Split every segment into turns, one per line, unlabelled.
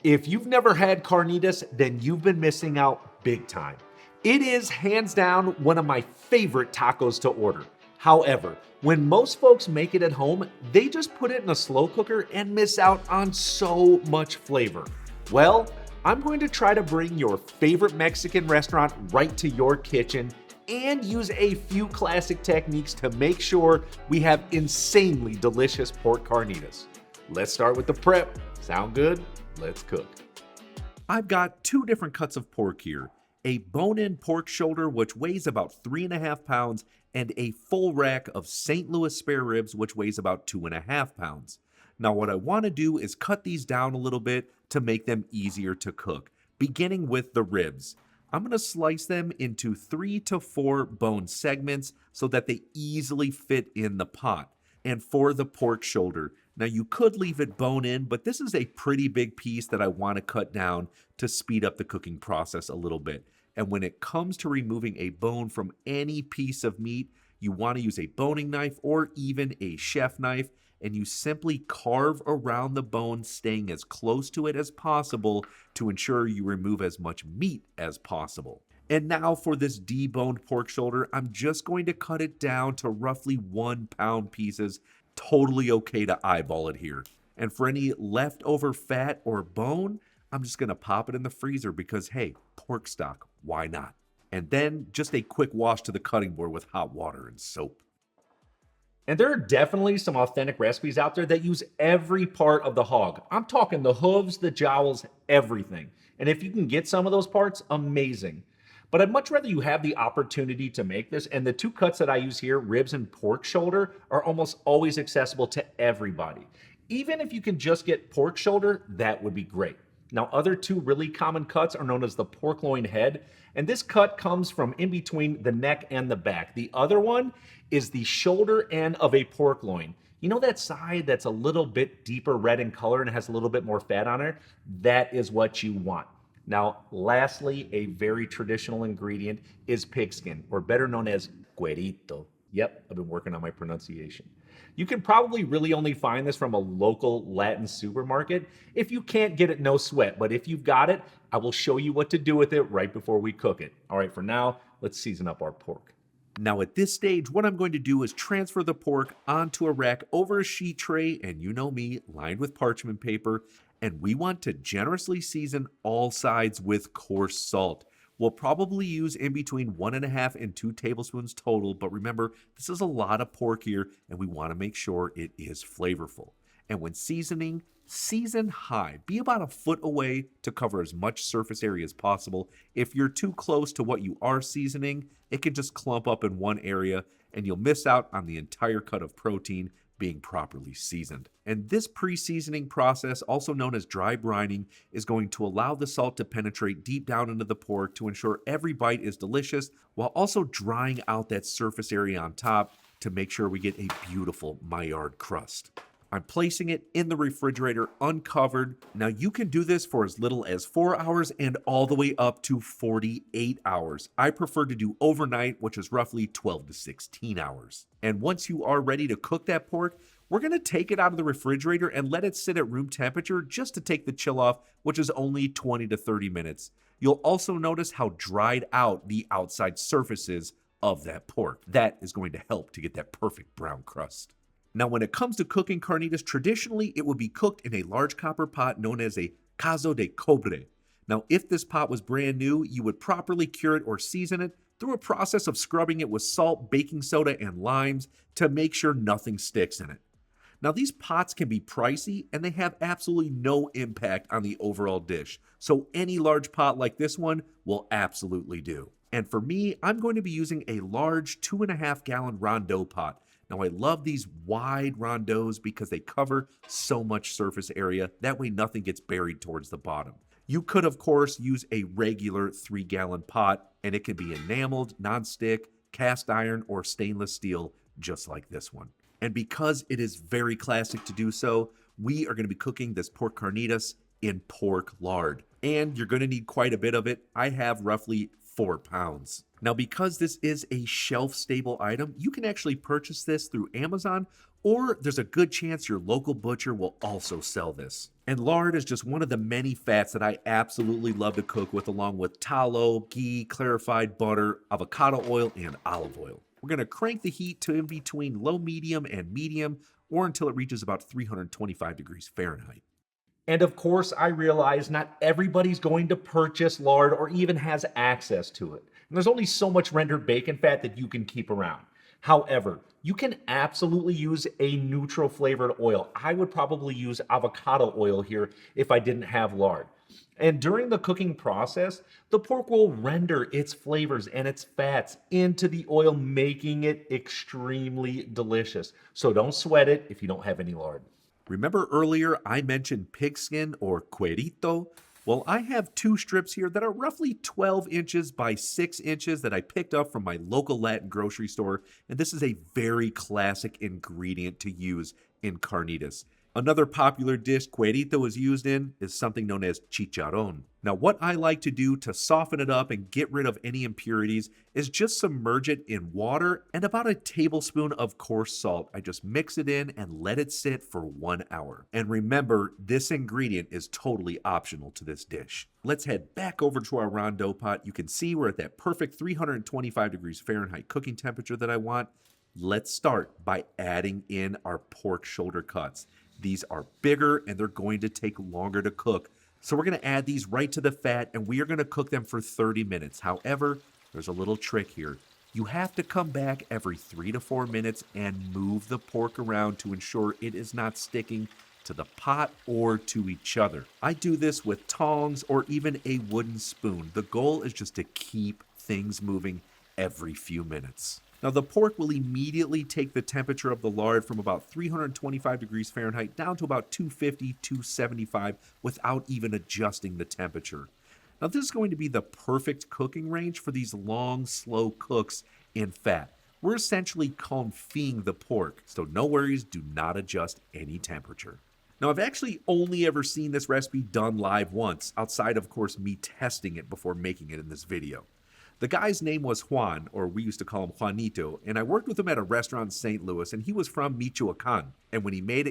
If you've never had carnitas, then you've been missing out big time. It is hands down one of my favorite tacos to order. However, when most folks make it at home, they just put it in a slow cooker and miss out on so much flavor. Well, I'm going to try to bring your favorite Mexican restaurant right to your kitchen and use a few classic techniques to make sure we have insanely delicious pork carnitas. Let's start with the prep. Sound good? Let's cook. I've got two different cuts of pork here. A bone-in pork shoulder, which weighs about 3.5 pounds, and a full rack of St. Louis spare ribs, which weighs about 2.5 pounds. Now what I want to do is cut these down a little bit to make them easier to cook, beginning with the ribs. I'm going to slice them into 3 to 4 bone segments so that they easily fit in the pot. And for the pork shoulder, now you could leave it bone in, but this is a pretty big piece that I want to cut down to speed up the cooking process a little bit. And when it comes to removing a bone from any piece of meat, you want to use a boning knife or even a chef knife, and you simply carve around the bone, staying as close to it as possible to ensure you remove as much meat as possible. And now for this deboned pork shoulder, I'm just going to cut it down to roughly 1 pound pieces. Totally okay to eyeball it here. And for any leftover fat or bone, I'm just going to pop it in the freezer because, hey, pork stock, why not? And then just a quick wash to the cutting board with hot water and soap. And there are definitely some authentic recipes out there that use every part of the hog. I'm talking the hooves, the jowls, everything. And if you can get some of those parts, amazing. But I'd much rather you have the opportunity to make this, and the two cuts that I use here, ribs and pork shoulder, are almost always accessible to everybody. Even if you can just get pork shoulder, that would be great. Now, other two really common cuts are known as the pork loin head, and this cut comes from in between the neck and the back. The other one is the shoulder end of a pork loin. You know that side that's a little bit deeper red in color and has a little bit more fat on it? That is what you want. Now, lastly, a very traditional ingredient is pigskin, or better known as cuerito. Yep, I've been working on my pronunciation. You can probably really only find this from a local Latin supermarket. If you can't get it, no sweat. But if you've got it, I will show you what to do with it right before we cook it. All right, for now, let's season up our pork. Now at this stage, what I'm going to do is transfer the pork onto a rack over a sheet tray, and you know me, lined with parchment paper. And we want to generously season all sides with coarse salt. We'll probably use in between 1.5 and 2 tablespoons total, but remember, this is a lot of pork here, and we want to make sure it is flavorful. And when seasoning, season high. Be about a foot away to cover as much surface area as possible. If you're too close to what you are seasoning, it can just clump up in one area, and you'll miss out on the entire cut of protein being properly seasoned. And this pre-seasoning process, also known as dry brining, is going to allow the salt to penetrate deep down into the pork to ensure every bite is delicious, while also drying out that surface area on top to make sure we get a beautiful Maillard crust. I'm placing it in the refrigerator uncovered. Now you can do this for as little as 4 hours and all the way up to 48 hours. I prefer to do overnight, which is roughly 12 to 16 hours. And once you are ready to cook that pork, we're going to take it out of the refrigerator and let it sit at room temperature just to take the chill off, which is only 20 to 30 minutes. You'll also notice how dried out the outside surfaces of that pork. That is going to help to get that perfect brown crust. Now, when it comes to cooking carnitas, traditionally it would be cooked in a large copper pot known as a cazo de cobre. Now, if this pot was brand new, you would properly cure it or season it through a process of scrubbing it with salt, baking soda, and limes to make sure nothing sticks in it. Now, these pots can be pricey and they have absolutely no impact on the overall dish, so any large pot like this one will absolutely do. And for me, I'm going to be using a large 2.5-gallon rondeau pot. Now, I love these wide rondeaus because they cover so much surface area. That way nothing gets buried towards the bottom. You could, of course, use a regular 3-gallon pot, and it can be enameled, nonstick, cast iron, or stainless steel, just like this one. And because it is very classic to do so, we are going to be cooking this pork carnitas in pork lard. And you're going to need quite a bit of it. I have roughly 4 pounds. Now, because this is a shelf-stable item, you can actually purchase this through Amazon, or there's a good chance your local butcher will also sell this. And lard is just one of the many fats that I absolutely love to cook with, along with tallow, ghee, clarified butter, avocado oil, and olive oil. We're going to crank the heat to in between low, medium, and medium, or until it reaches about 325 degrees Fahrenheit. And of course, I realize not everybody's going to purchase lard or even has access to it. And there's only so much rendered bacon fat that you can keep around. However, you can absolutely use a neutral flavored oil. I would probably use avocado oil here if I didn't have lard. And during the cooking process, the pork will render its flavors and its fats into the oil, making it extremely delicious. So don't sweat it if you don't have any lard. Remember earlier I mentioned pigskin or cuerito? Well, I have 2 strips here that are roughly 12 inches by 6 inches that I picked up from my local Latin grocery store, and this is a very classic ingredient to use in carnitas. Another popular dish cuerito is used in is something known as chicharron. Now, what I like to do to soften it up and get rid of any impurities is just submerge it in water and about a tablespoon of coarse salt. I just mix it in and let it sit for 1 hour. And remember, this ingredient is totally optional to this dish. Let's head back over to our rondeau pot. You can see we're at that perfect 325 degrees Fahrenheit cooking temperature that I want. Let's start by adding in our pork shoulder cuts. These are bigger and they're going to take longer to cook. So we're going to add these right to the fat and we are going to cook them for 30 minutes. However, there's a little trick here. You have to come back every 3 to 4 minutes and move the pork around to ensure it is not sticking to the pot or to each other. I do this with tongs or even a wooden spoon. The goal is just to keep things moving every few minutes. Now, the pork will immediately take the temperature of the lard from about 325 degrees Fahrenheit down to about 250, 275 without even adjusting the temperature. Now, this is going to be the perfect cooking range for these long, slow cooks in fat. We're essentially confit the pork, so no worries, do not adjust any temperature. Now, I've actually only ever seen this recipe done live once, outside of course me testing it before making it in this video. The guy's name was Juan, or we used to call him Juanito, and I worked with him at a restaurant in St. Louis, and he was from Michoacan. And when he made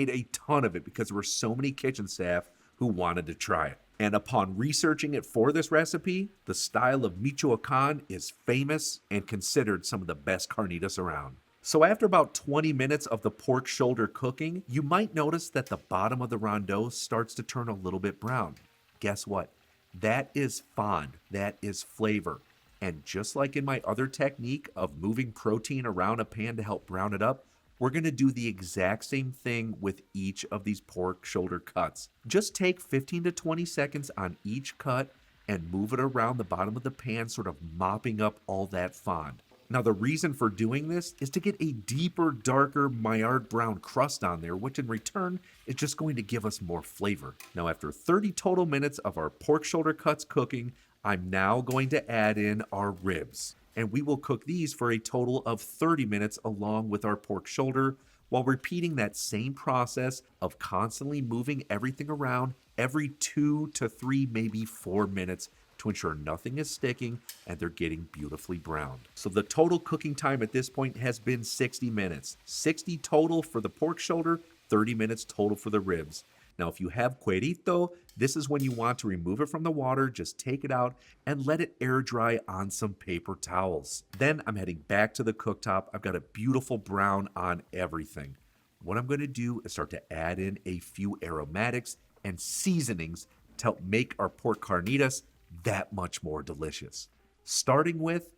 a ton of it because there were so many kitchen staff who wanted to try it. And upon researching it for this recipe, the style of Michoacan is famous and considered some of the best carnitas around. So after about 20 minutes of the pork shoulder cooking, you might notice that the bottom of the rondeau starts to turn a little bit brown. Guess what? That is fond, that is flavor. And just like in my other technique of moving protein around a pan to help brown it up, we're going to do the exact same thing with each of these pork shoulder cuts. Just take 15 to 20 seconds on each cut and move it around the bottom of the pan, sort of mopping up all that fond. Now, the reason for doing this is to get a deeper, darker Maillard brown crust on there, which in return is just going to give us more flavor. Now, after 30 total minutes of our pork shoulder cuts cooking, I'm now going to add in our ribs. And we will cook these for a total of 30 minutes along with our pork shoulder, while repeating that same process of constantly moving everything around every 2 to 3, maybe 4 minutes to ensure nothing is sticking and they're getting beautifully browned. So the total cooking time at this point has been 60 minutes. 60 total for the pork shoulder, 30 minutes total for the ribs. Now, if you have cuerito, this is when you want to remove it from the water, just take it out and let it air dry on some paper towels. Then I'm heading back to the cooktop. I've got a beautiful brown on everything. What I'm going to do is start to add in a few aromatics and seasonings to help make our pork carnitas that much more delicious. Starting with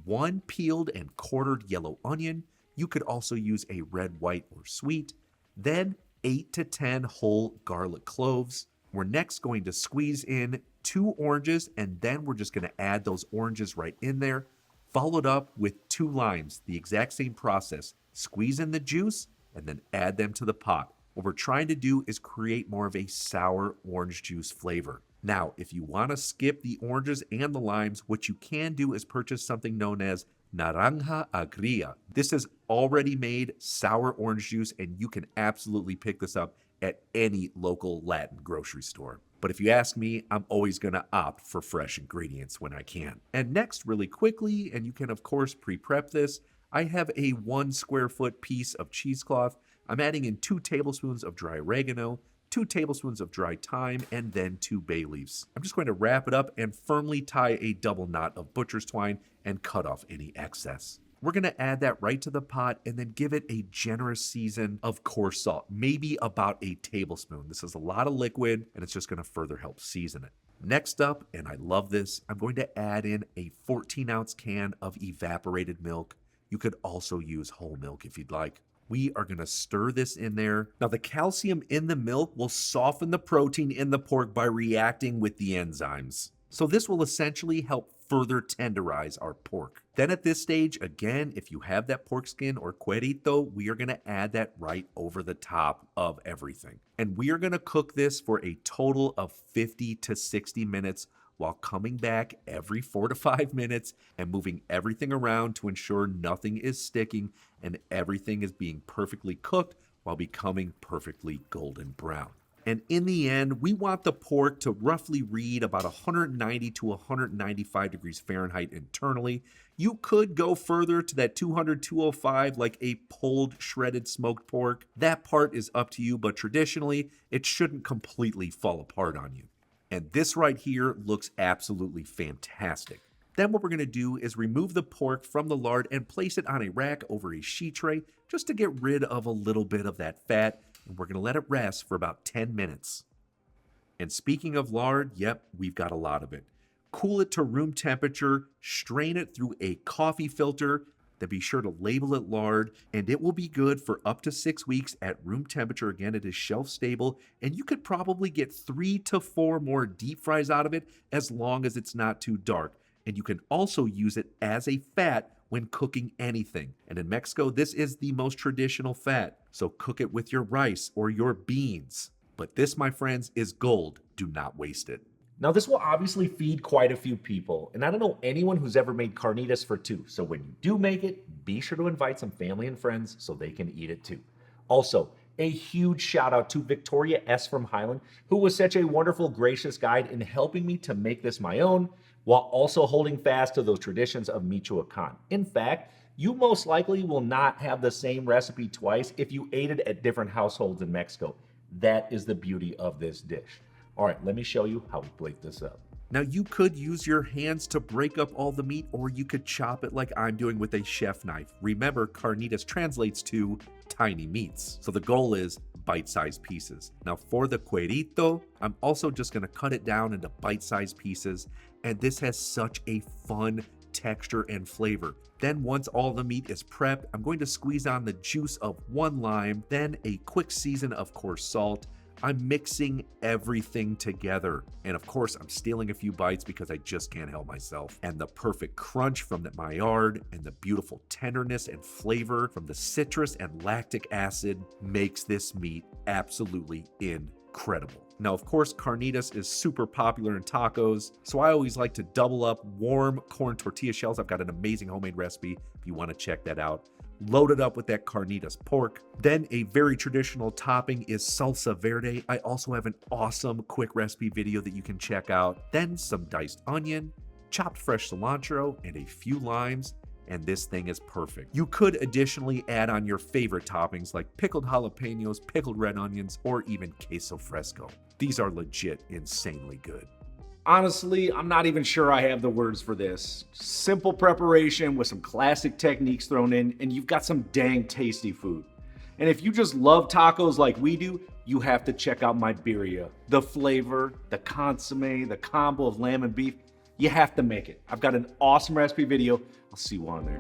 1 peeled and quartered yellow onion. You could also use a red, white, or sweet. Then 8 to 10 whole garlic cloves. We're next going to squeeze in 2 oranges, and then we're just going to add those oranges right in there, followed up with 2 limes, the exact same process. Squeeze in the juice and then add them to the pot. What we're trying to do is create more of a sour orange juice flavor. Now, if you want to skip the oranges and the limes, what you can do is purchase something known as naranja agria. This is already made sour orange juice, and you can absolutely pick this up at any local Latin grocery store. But if you ask me, I'm always gonna opt for fresh ingredients when I can. And next, really quickly, and you can of course pre-prep this, I have a 1 square foot piece of cheesecloth. I'm adding in 2 tablespoons of dry oregano, 2 tablespoons of dry thyme, and then 2 bay leaves. I'm just going to wrap it up and firmly tie a double knot of butcher's twine and cut off any excess. We're going to add that right to the pot and then give it a generous season of coarse salt, maybe about a tablespoon. This is a lot of liquid and it's just going to further help season it. Next up, and I love this, I'm going to add in a 14-ounce can of evaporated milk. You could also use whole milk if you'd like. We are going to stir this in there. Now, the calcium in the milk will soften the protein in the pork by reacting with the enzymes. So this will essentially help further tenderize our pork. Then at this stage, again, if you have that pork skin or cuerito, we are going to add that right over the top of everything. And we are going to cook this for a total of 50 to 60 minutes while coming back every 4 to 5 minutes and moving everything around to ensure nothing is sticking and everything is being perfectly cooked while becoming perfectly golden brown. And in the end, we want the pork to roughly read about 190 to 195 degrees Fahrenheit internally. You could go further to that 200, 205 like a pulled, shredded smoked pork. That part is up to you, but traditionally, it shouldn't completely fall apart on you. And this right here looks absolutely fantastic. Then what we're going to do is remove the pork from the lard and place it on a rack over a sheet tray just to get rid of a little bit of that fat. And we're going to let it rest for about 10 minutes. And speaking of lard, yep, we've got a lot of it. Cool it to room temperature, strain it through a coffee filter, then be sure to label it lard, and it will be good for up to 6 weeks at room temperature. Again, it is shelf stable, and you could probably get 3 to 4 more deep fries out of it as long as it's not too dark. And you can also use it as a fat when cooking anything. And in Mexico, this is the most traditional fat. So cook it with your rice or your beans. But this, my friends, is gold. Do not waste it. Now, this will obviously feed quite a few people, and I don't know anyone who's ever made carnitas for 2. So when you do make it, be sure to invite some family and friends so they can eat it too. Also, a huge shout out to Victoria S. from Highland, who was such a wonderful, gracious guide in helping me to make this my own, while also holding fast to those traditions of Michoacan. In fact, you most likely will not have the same recipe twice if you ate it at different households in Mexico. That is the beauty of this dish. All right, let me show you how we plate this up. Now, you could use your hands to break up all the meat, or you could chop it like I'm doing with a chef knife. Remember, carnitas translates to tiny meats. So the goal is bite-sized pieces. Now, for the cuerito, I'm also just gonna cut it down into bite-sized pieces, and this has such a fun texture and flavor. Then once all the meat is prepped, I'm going to squeeze on the juice of 1 lime, then a quick season of coarse salt. I'm mixing everything together. And of course, I'm stealing a few bites because I just can't help myself. And the perfect crunch from the Maillard and the beautiful tenderness and flavor from the citrus and lactic acid makes this meat absolutely incredible. Now, of course, carnitas is super popular in tacos, so I always like to double up warm corn tortilla shells. I've got an amazing homemade recipe if you want to check that out. Load it up with that carnitas pork. Then a very traditional topping is salsa verde. I also have an awesome quick recipe video that you can check out. Then some diced onion, chopped fresh cilantro, and a few limes, and this thing is perfect. You could additionally add on your favorite toppings like pickled jalapenos, pickled red onions, or even queso fresco. These are legit insanely good. Honestly, I'm not even sure I have the words for this. Simple preparation with some classic techniques thrown in, and you've got some dang tasty food. And if you just love tacos like we do, you have to check out my birria. The flavor, the consomme, the combo of lamb and beef, you have to make it. I've got an awesome recipe video. I'll see you on there.